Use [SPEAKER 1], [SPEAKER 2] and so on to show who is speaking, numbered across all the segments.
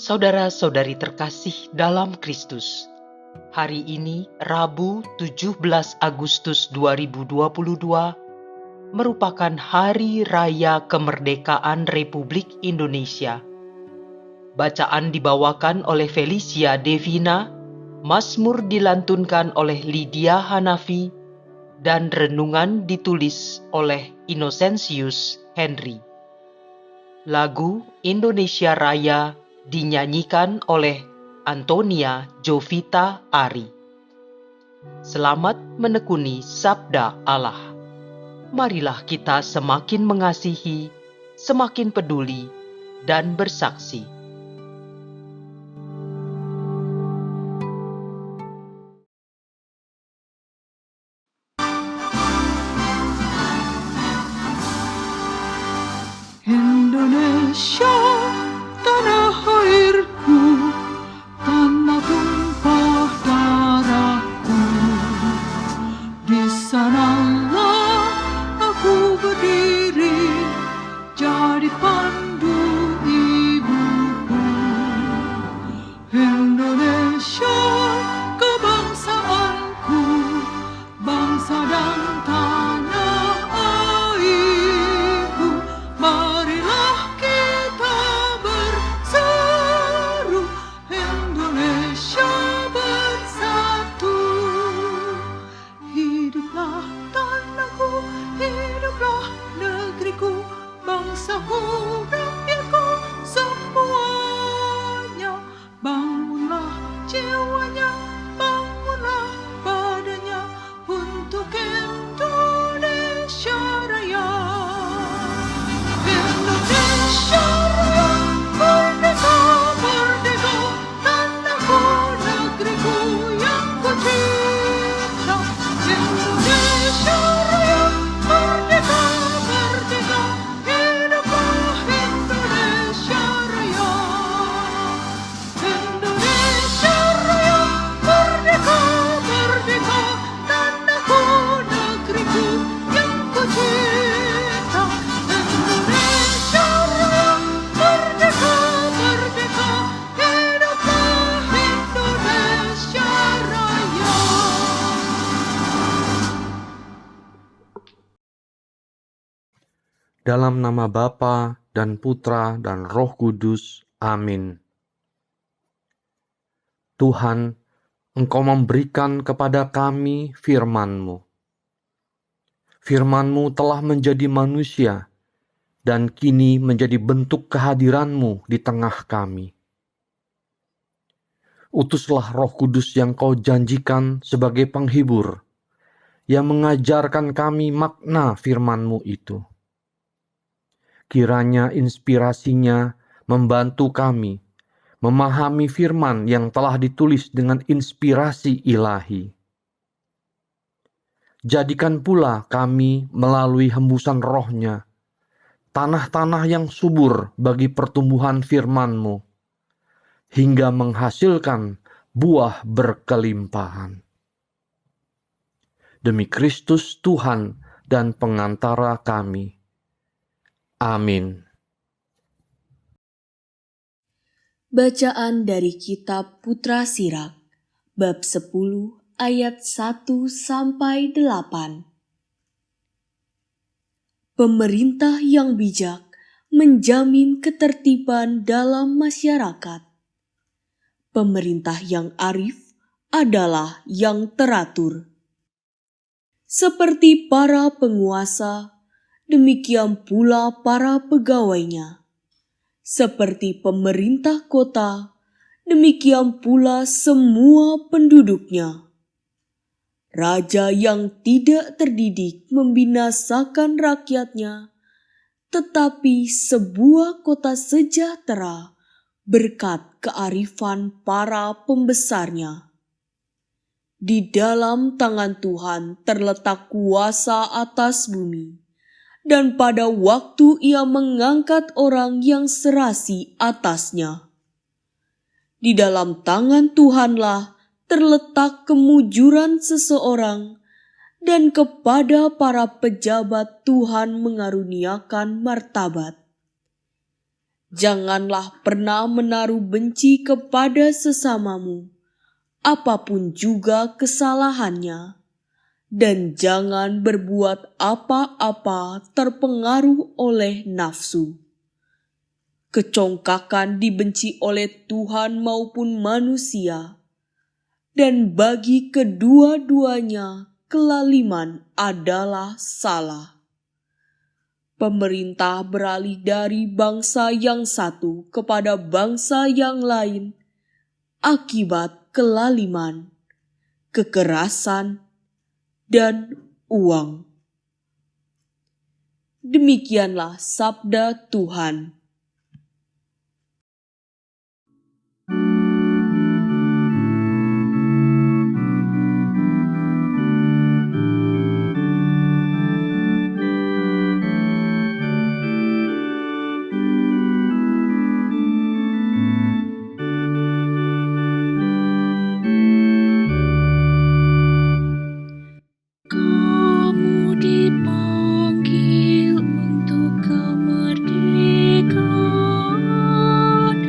[SPEAKER 1] Saudara-saudari terkasih dalam Kristus, hari ini Rabu 17 Agustus 2022 merupakan Hari Raya Kemerdekaan Republik Indonesia. Bacaan dibawakan oleh Felicia Devina, Mazmur dilantunkan oleh Lydia Hanafi, dan renungan ditulis oleh Innocentius Henry. Lagu Indonesia Raya dinyanyikan oleh Antonia Jovita Ari. Selamat menekuni sabda Allah. Marilah kita semakin mengasihi, semakin peduli, dan bersaksi.
[SPEAKER 2] Indonesia, tanah airku, tanah tumpah darahku. Di sanalah aku berdiri, jadi pandu ibuku. Indonesia, kebangsaanku, bangsa dan tanah airku. Marilah kita berseru, Indonesia bersatu. Hiduplah tanahku, hiduplah negeriku, bangsaku, rakyatku, semuanya. Bangunlah jiwanya, bangunlah badannya untuk Indonesia Raya. Indonesia Raya, merdeka, merdeka, tanahku, negeriku yang ku cinta. Indonesia Raya, merdeka, merdeka, hiduplah Indonesia Raya. Indonesia Raya, merdeka, merdeka, tanahku, negeriku yang ku cinta. Indonesia Raya, merdeka, merdeka, hiduplah Indonesia Raya.
[SPEAKER 3] Dalam nama Bapa dan Putra dan Roh Kudus. Amin. Tuhan, Engkau memberikan kepada kami firman-Mu. Firman-Mu telah menjadi manusia dan kini menjadi bentuk kehadiran-Mu di tengah kami. Utuslah Roh Kudus yang Kau janjikan sebagai penghibur, yang mengajarkan kami makna firman-Mu itu. Kiranya inspirasinya membantu kami memahami firman yang telah ditulis dengan inspirasi ilahi. Jadikan pula kami melalui hembusan roh-Nya, tanah-tanah yang subur bagi pertumbuhan firman-Mu, hingga menghasilkan buah berkelimpahan. Demi Kristus Tuhan dan pengantara kami. Amin.
[SPEAKER 4] Bacaan dari Kitab Putra Sirak, bab 10 ayat 1-8. Pemerintah yang bijak menjamin ketertiban dalam masyarakat. Pemerintah yang arif adalah yang teratur. Seperti para penguasa, demikian pula para pegawainya. Seperti pemerintah kota, demikian pula semua penduduknya. Raja yang tidak terdidik membinasakan rakyatnya, tetapi sebuah kota sejahtera berkat kearifan para pembesarnya. Di dalam tangan Tuhan terletak kuasa atas bumi, dan pada waktu Ia mengangkat orang yang serasi atasnya. Di dalam tangan Tuhanlah terletak kemujuran seseorang, dan kepada para pejabat Tuhan mengaruniakan martabat. Janganlah pernah menaruh benci kepada sesamamu, apapun juga kesalahannya, dan jangan berbuat apa-apa terpengaruh oleh nafsu. Kecongkakan dibenci oleh Tuhan maupun manusia, dan bagi kedua-duanya kelaliman adalah salah. Pemerintah beralih dari bangsa yang satu kepada bangsa yang lain akibat kelaliman, kekerasan, dan uang. Demikianlah sabda Tuhan.
[SPEAKER 2] Kamu dipanggil untuk kemerdekaan,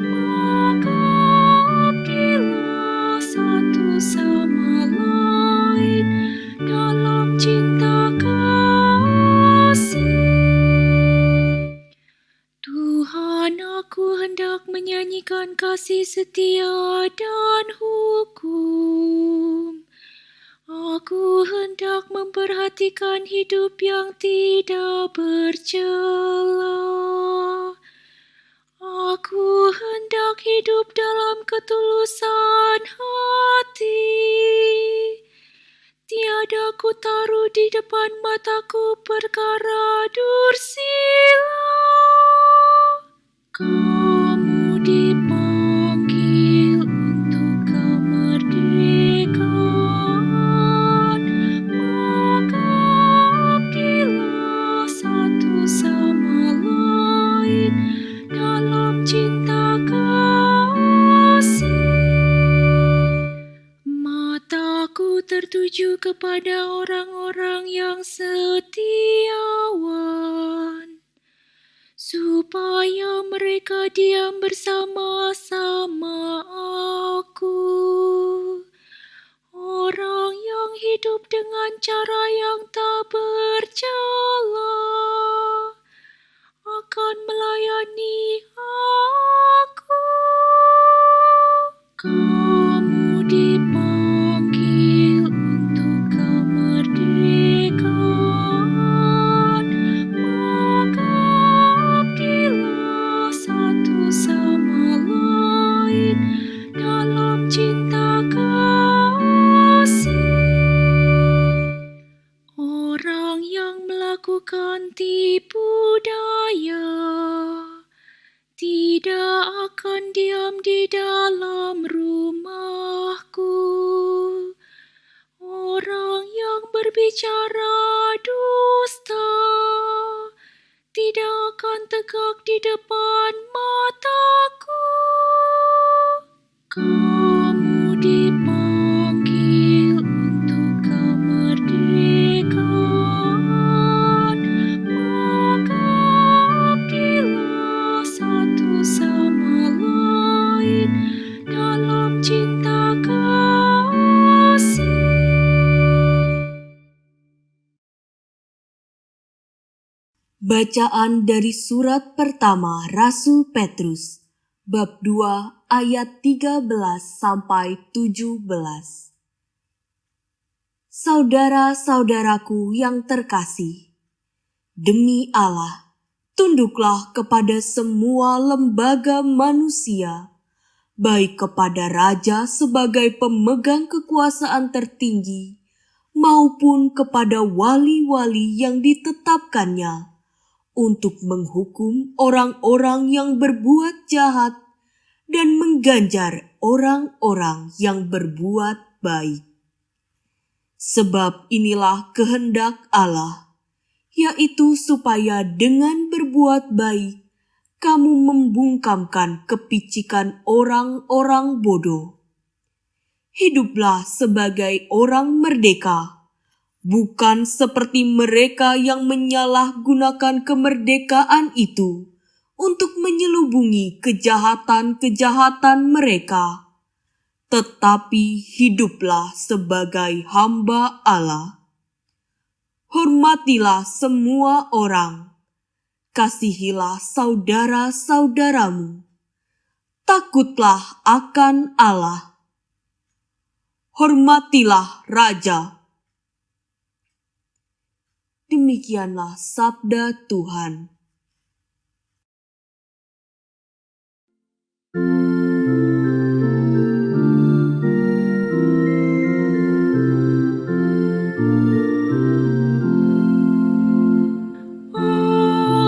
[SPEAKER 2] maka abdilah satu sama lain dalam cinta kasih. Tuhan, aku hendak menyanyikan kasih setia dan hukum. Aku hendak memperhatikan hidup yang tidak bercela. Aku hendak hidup dalam ketulusan hati. Tiada ku taruh di depan mataku perkara dursila. Kamu dipanggil untuk kemerdekaan, maka abdilah satu sama lain dalam cinta kasih. Mataku tertuju kepada orang-orang yang setiawan, supaya mereka diam bersama-sama aku. Orang yang hidup dengan cara yang tak bercela akan melayani aku. Kamu dipanggil untuk kemerdekaan, maka abdilah satu sama lain dalam cinta kasih. Orang yang melakukan tipu daya tidak akan diam di dalam rumahku. Orang yang berbicara dusta tidak akan tegak di depan mataku. Kamu dipanggil untuk kemerdekaan, maka abdilah satu sama lain dalam cinta kasih.
[SPEAKER 4] Bacaan dari surat pertama Rasul Petrus, bab 2 ayat 13 sampai 17. Saudara-saudaraku yang terkasih, demi Allah, tunduklah kepada semua lembaga manusia, baik kepada raja sebagai pemegang kekuasaan tertinggi, maupun kepada wali-wali yang ditetapkannya, untuk menghukum orang-orang yang berbuat jahat dan mengganjar orang-orang yang berbuat baik. Sebab inilah kehendak Allah, yaitu supaya dengan berbuat baik kamu membungkamkan kepicikan orang-orang bodoh. Hiduplah sebagai orang merdeka, bukan seperti mereka yang menyalahgunakan kemerdekaan itu untuk menyelubungi kejahatan-kejahatan mereka. Tetapi hiduplah sebagai hamba Allah. Hormatilah semua orang. Kasihilah saudara-saudaramu. Takutlah akan Allah. Hormatilah raja. Demikianlah sabda Tuhan.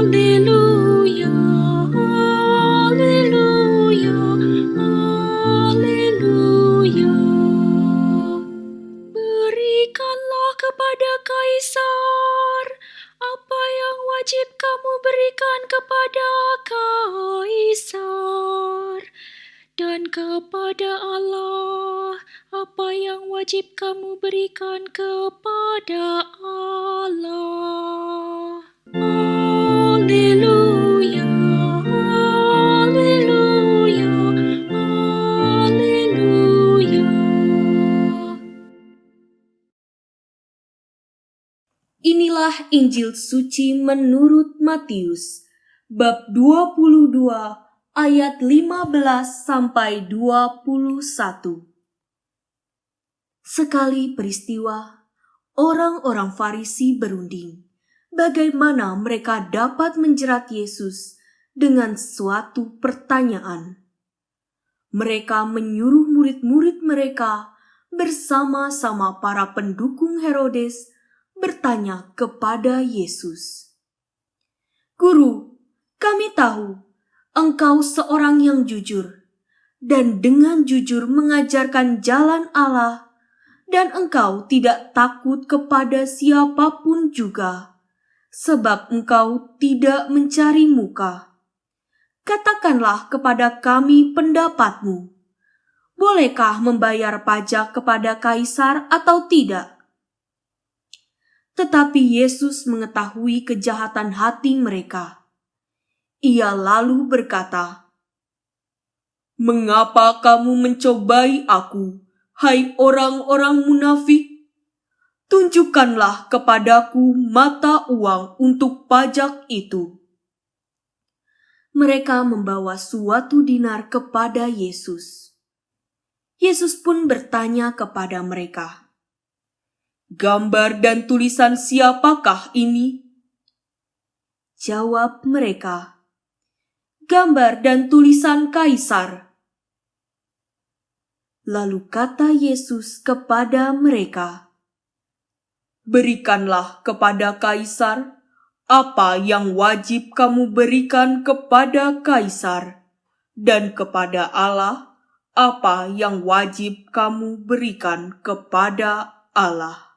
[SPEAKER 2] Haleluya, haleluya, haleluya. Berikanlah kepada Kaisar apa yang wajib kamu berikan kepada Kaisar, dan kepada Allah apa yang wajib kamu berikan kepada Allah. Haleluya, haleluya, haleluya.
[SPEAKER 4] Inilah Injil suci menurut Matius, bab 22 ayat 15 sampai 21. Sekali peristiwa, orang-orang Farisi berunding bagaimana mereka dapat menjerat Yesus dengan suatu pertanyaan. Mereka menyuruh murid-murid mereka bersama-sama para pendukung Herodes bertanya kepada Yesus, "Guru, kami tahu Engkau seorang yang jujur dan dengan jujur mengajarkan jalan Allah, dan Engkau tidak takut kepada siapapun juga, sebab Engkau tidak mencari muka. Katakanlah kepada kami pendapat-Mu. Bolehkah membayar pajak kepada Kaisar atau tidak?" Tetapi Yesus mengetahui kejahatan hati mereka. Ia lalu berkata, "Mengapa kamu mencobai Aku, hai orang-orang munafik? Tunjukkanlah kepadaku mata uang untuk pajak itu." Mereka membawa suatu dinar kepada Yesus. Yesus pun bertanya kepada mereka, "Gambar dan tulisan siapakah ini?" Jawab mereka, "Gambar dan tulisan Kaisar." Lalu kata Yesus kepada mereka, "Berikanlah kepada Kaisar apa yang wajib kamu berikan kepada Kaisar, dan kepada Allah apa yang wajib kamu berikan kepada Allah."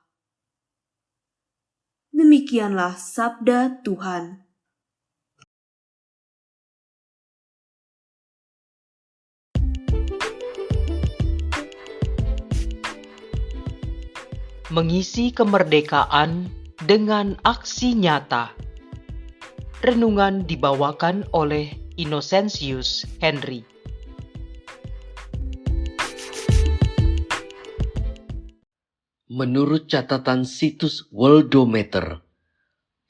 [SPEAKER 4] Demikianlah sabda Tuhan.
[SPEAKER 1] Mengisi kemerdekaan dengan aksi nyata. Renungan dibawakan oleh Innocentius Henry.
[SPEAKER 5] Menurut catatan situs Worldometer,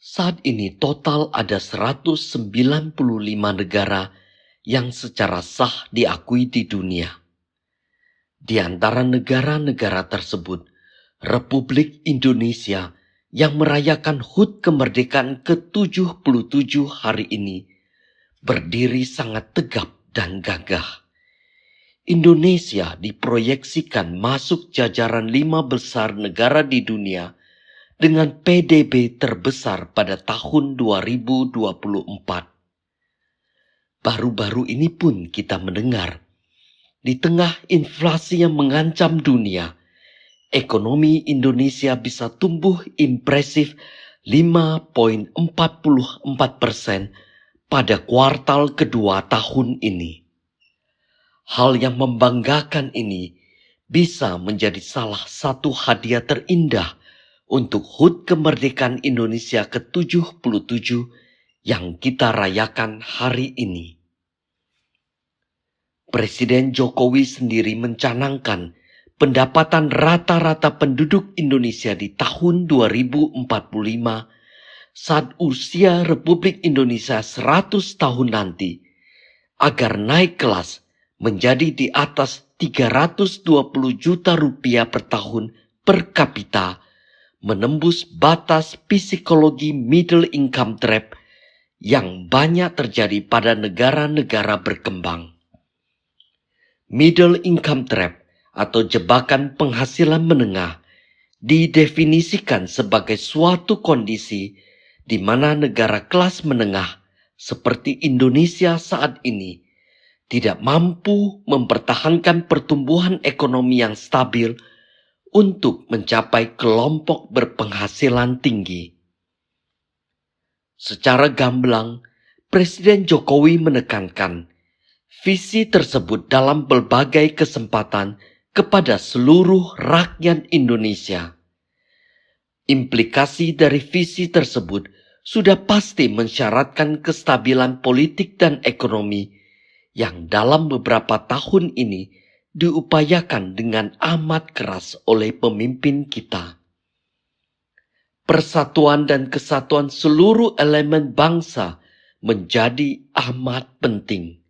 [SPEAKER 5] saat ini total ada 195 negara yang secara sah diakui di dunia. Di antara negara-negara tersebut, Republik Indonesia yang merayakan HUT kemerdekaan ke-77 hari ini berdiri sangat tegap dan gagah. Indonesia diproyeksikan masuk jajaran 5 besar negara di dunia dengan PDB terbesar pada tahun 2024. Baru-baru ini pun kita mendengar, di tengah inflasi yang mengancam dunia, ekonomi Indonesia bisa tumbuh impresif 5,44% pada kuartal kedua tahun ini. Hal yang membanggakan ini bisa menjadi salah satu hadiah terindah untuk HUT kemerdekaan Indonesia ke-77 yang kita rayakan hari ini. Presiden Jokowi sendiri mencanangkan pendapatan rata-rata penduduk Indonesia di tahun 2045 saat usia Republik Indonesia 100 tahun nanti agar naik kelas menjadi di atas 320 juta rupiah per tahun per kapita, menembus batas psikologi middle income trap yang banyak terjadi pada negara-negara berkembang. Middle income trap atau jebakan penghasilan menengah didefinisikan sebagai suatu kondisi di mana negara kelas menengah seperti Indonesia saat ini tidak mampu mempertahankan pertumbuhan ekonomi yang stabil untuk mencapai kelompok berpenghasilan tinggi. Secara gamblang, Presiden Jokowi menekankan visi tersebut dalam berbagai kesempatan kepada seluruh rakyat Indonesia. Implikasi dari visi tersebut sudah pasti mensyaratkan kestabilan politik dan ekonomi yang dalam beberapa tahun ini diupayakan dengan amat keras oleh pemimpin kita. Persatuan dan kesatuan seluruh elemen bangsa menjadi amat penting.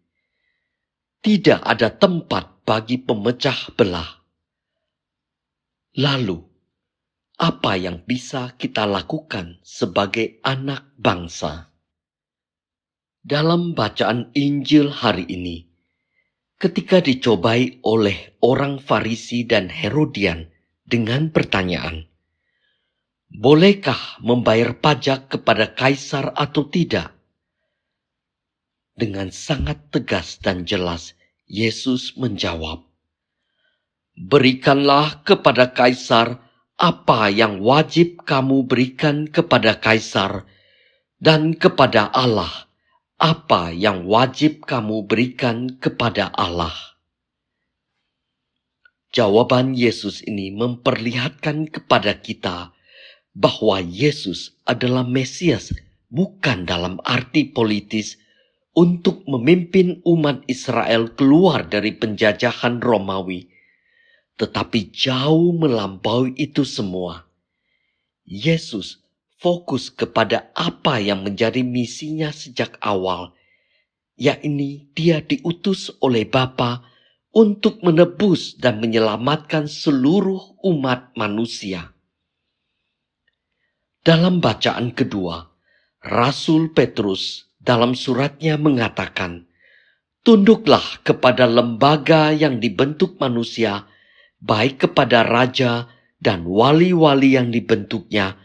[SPEAKER 5] Tidak ada tempat bagi pemecah belah. Lalu, apa yang bisa kita lakukan sebagai anak bangsa? Dalam bacaan Injil hari ini, ketika dicobai oleh orang Farisi dan Herodian dengan pertanyaan, bolehkah membayar pajak kepada kaisar atau tidak? Dengan sangat tegas dan jelas, Yesus menjawab, berikanlah kepada kaisar apa yang wajib kamu berikan kepada kaisar, dan kepada Allah apa yang wajib kamu berikan kepada Allah. Jawaban Yesus ini memperlihatkan kepada kita bahwa Yesus adalah Mesias bukan dalam arti politis untuk memimpin umat Israel keluar dari penjajahan Romawi, tetapi jauh melampaui itu semua. Yesus fokus kepada apa yang menjadi misinya sejak awal, yakni Dia diutus oleh Bapa untuk menebus dan menyelamatkan seluruh umat manusia. Dalam bacaan kedua, Rasul Petrus dalam suratnya mengatakan, tunduklah kepada lembaga yang dibentuk manusia, baik kepada raja dan wali-wali yang dibentuknya,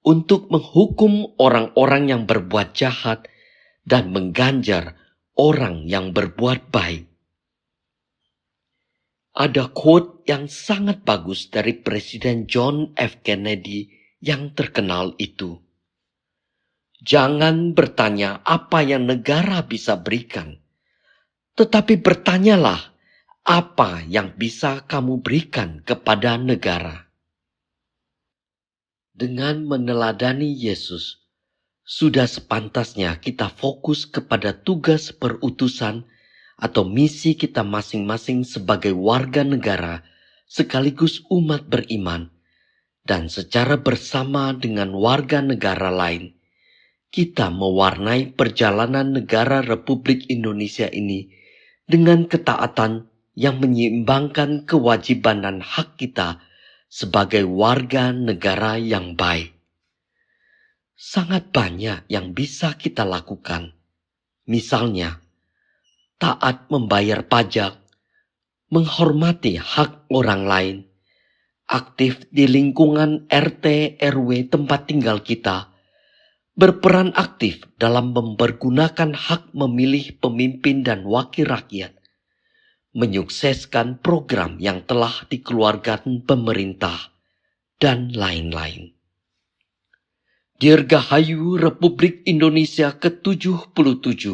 [SPEAKER 5] untuk menghukum orang-orang yang berbuat jahat dan mengganjar orang yang berbuat baik. Ada quote yang sangat bagus dari Presiden John F. Kennedy yang terkenal itu. Jangan bertanya apa yang negara bisa berikan, tetapi bertanyalah apa yang bisa kamu berikan kepada negara. Dengan meneladani Yesus, sudah sepantasnya kita fokus kepada tugas perutusan atau misi kita masing-masing sebagai warga negara sekaligus umat beriman, dan secara bersama dengan warga negara lain, kita mewarnai perjalanan negara Republik Indonesia ini dengan ketaatan yang menyeimbangkan kewajiban dan hak kita sebagai warga negara yang baik. Sangat banyak yang bisa kita lakukan. Misalnya, taat membayar pajak, menghormati hak orang lain, aktif di lingkungan RT RW tempat tinggal kita, berperan aktif dalam mempergunakan hak memilih pemimpin dan wakil rakyat, menyukseskan program yang telah dikeluarkan pemerintah, dan lain-lain. Dirgahayu Republik Indonesia ke-77,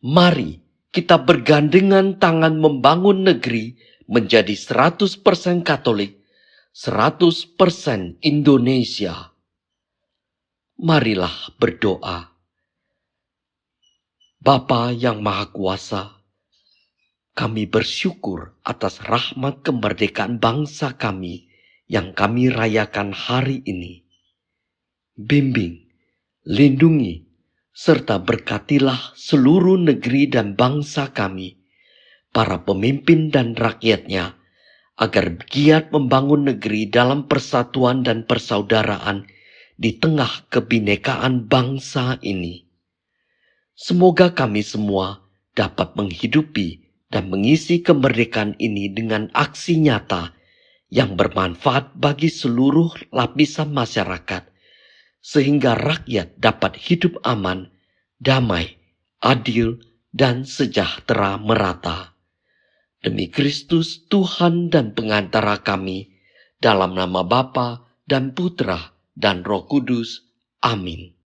[SPEAKER 5] mari kita bergandengan tangan membangun negeri menjadi 100% Katolik, 100% Indonesia. Marilah berdoa. Bapa yang Maha Kuasa, kami bersyukur atas rahmat kemerdekaan bangsa kami yang kami rayakan hari ini. Bimbing, lindungi, serta berkatilah seluruh negeri dan bangsa kami, para pemimpin dan rakyatnya, agar giat membangun negeri dalam persatuan dan persaudaraan di tengah kebinekaan bangsa ini. Semoga kami semua dapat menghidupi dan mengisi kemerdekaan ini dengan aksi nyata yang bermanfaat bagi seluruh lapisan masyarakat, sehingga rakyat dapat hidup aman, damai, adil, dan sejahtera merata. Demi Kristus Tuhan dan pengantara kami, dalam nama Bapa dan Putra dan Roh Kudus. Amin.